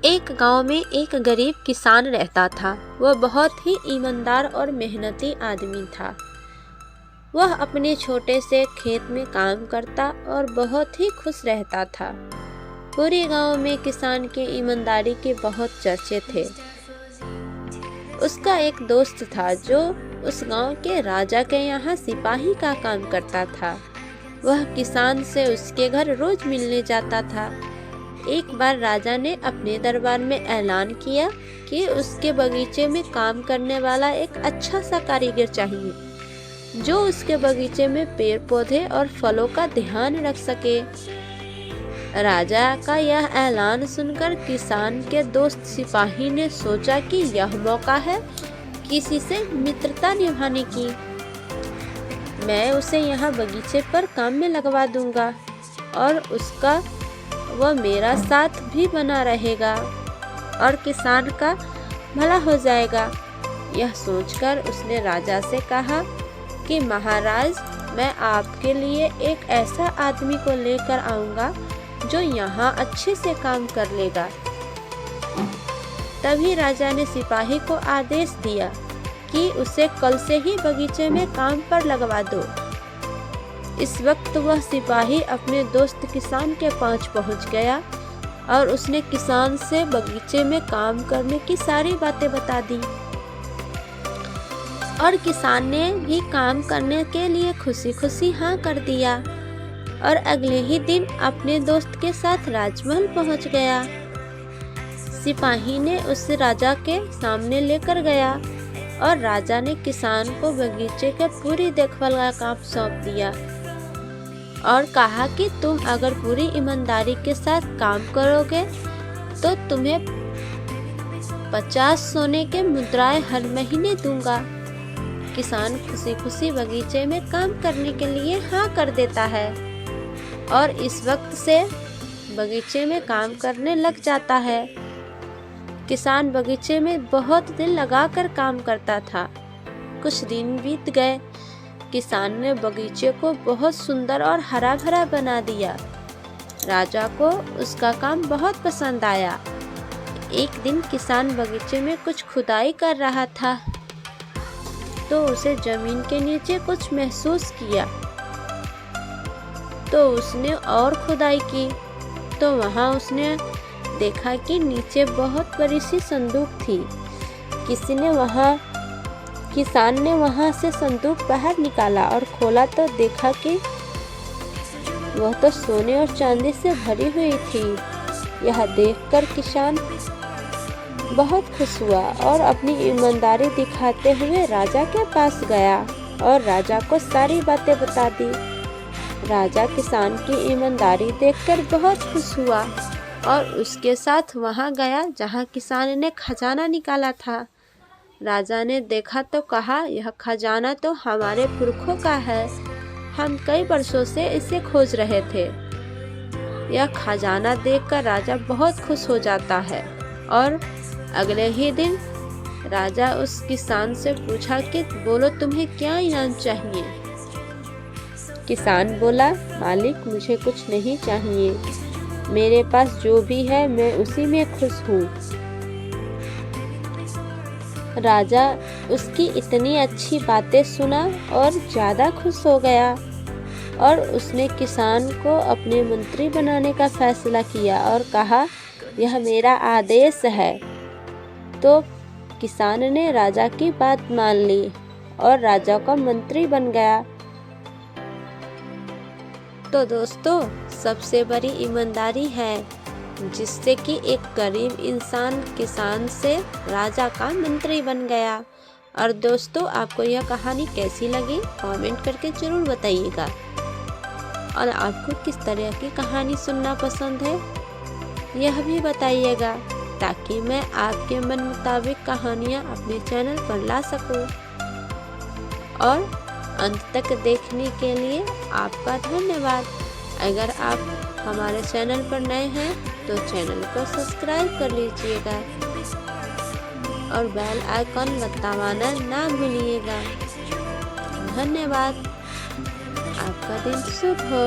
एक गांव में एक गरीब किसान रहता था। वह बहुत ही ईमानदार और मेहनती आदमी था। वह अपने छोटे से खेत में काम करता और बहुत ही खुश रहता था। पूरे गांव में किसान के ईमानदारी के बहुत चर्चे थे। उसका एक दोस्त था जो उस गांव के राजा के यहाँ सिपाही का काम करता था। वह किसान से उसके घर रोज मिलने जाता था। एक बार राजा ने अपने दरबार में ऐलान किया कि उसके बगीचे में काम करने वाला एक अच्छा सा कारीगर चाहिए जो उसके बगीचे में पेड़ पौधे और फलों का ध्यान रख सके। राजा का यह ऐलान सुनकर किसान के दोस्त सिपाही ने सोचा कि यह मौका है किसी से मित्रता निभाने की। मैं उसे यहाँ बगीचे पर काम में लगवा दूंगा और उसका वह मेरा साथ भी बना रहेगा और किसान का भला हो जाएगा। यह सोचकर उसने राजा से कहा कि महाराज, मैं आपके लिए एक ऐसा आदमी को लेकर आऊंगा जो यहाँ अच्छे से काम कर लेगा। तभी राजा ने सिपाही को आदेश दिया कि उसे कल से ही बगीचे में काम पर लगवा दो। इस वक्त वह सिपाही अपने दोस्त किसान के पास पहुंच गया और उसने किसान से बगीचे में काम करने की सारी बातें बता दी और किसान ने भी काम करने के लिए खुशी खुशी हाँ कर दिया और अगले ही दिन अपने दोस्त के साथ राजमहल पहुंच गया। सिपाही ने उसे राजा के सामने लेकर गया और राजा ने किसान को बगीचे के पूरी देखभाल का काम सौंप दिया और कहा कि तुम अगर पूरी ईमानदारी के साथ काम करोगे तो तुम्हें 50 सोने के मुद्राएं हर महीने दूंगा। किसान खुशी खुशी बगीचे में काम करने के लिए हाँ कर देता है और इस वक्त से बगीचे में काम करने लग जाता है। किसान बगीचे में बहुत दिन लगाकर काम करता था। कुछ दिन बीत गए। किसान ने बगीचे को बहुत सुंदर और हरा भरा बना दिया। राजा को उसका काम बहुत पसंद आया। एक दिन किसान बगीचे में कुछ खुदाई कर रहा था तो उसे जमीन के नीचे कुछ महसूस किया तो उसने और खुदाई की तो वहां उसने देखा कि नीचे बहुत बड़ी सी संदूक थी। किसान ने वहां से संदूक बाहर निकाला और खोला तो देखा कि वह तो सोने और चांदी से भरी हुई थी। यह देखकर किसान बहुत खुश हुआ और अपनी ईमानदारी दिखाते हुए राजा के पास गया और राजा को सारी बातें बता दी। राजा किसान की ईमानदारी देखकर बहुत खुश हुआ और उसके साथ वहां गया जहां किसान ने खजाना निकाला था। राजा ने देखा तो कहा, यह खजाना तो हमारे पुरखों का है। हम कई वर्षों से इसे खोज रहे थे। यह खजाना देखकर राजा बहुत खुश हो जाता है और अगले ही दिन राजा उस किसान से पूछा कि बोलो तुम्हें क्या इनाम चाहिए। किसान बोला, मालिक मुझे कुछ नहीं चाहिए, मेरे पास जो भी है मैं उसी में खुश हूँ। राजा उसकी इतनी अच्छी बातें सुना और ज़्यादा खुश हो गया और उसने किसान को अपने मंत्री बनाने का फैसला किया और कहा, यह मेरा आदेश है। तो किसान ने राजा की बात मान ली और राजा का मंत्री बन गया। तो दोस्तों, सबसे बड़ी ईमानदारी है जिससे कि एक गरीब इंसान किसान से राजा का मंत्री बन गया। और दोस्तों, आपको यह कहानी कैसी लगी कमेंट करके ज़रूर बताइएगा और आपको किस तरह की कहानी सुनना पसंद है यह भी बताइएगा ताकि मैं आपके मन मुताबिक कहानियाँ अपने चैनल पर ला सकूं। और अंत तक देखने के लिए आपका धन्यवाद। अगर आप हमारे चैनल पर नए हैं तो चैनल को सब्सक्राइब कर लीजिएगा और बेल आइकॉन दबाना ना भूलिएगा। धन्यवाद। आपका दिन शुभ हो।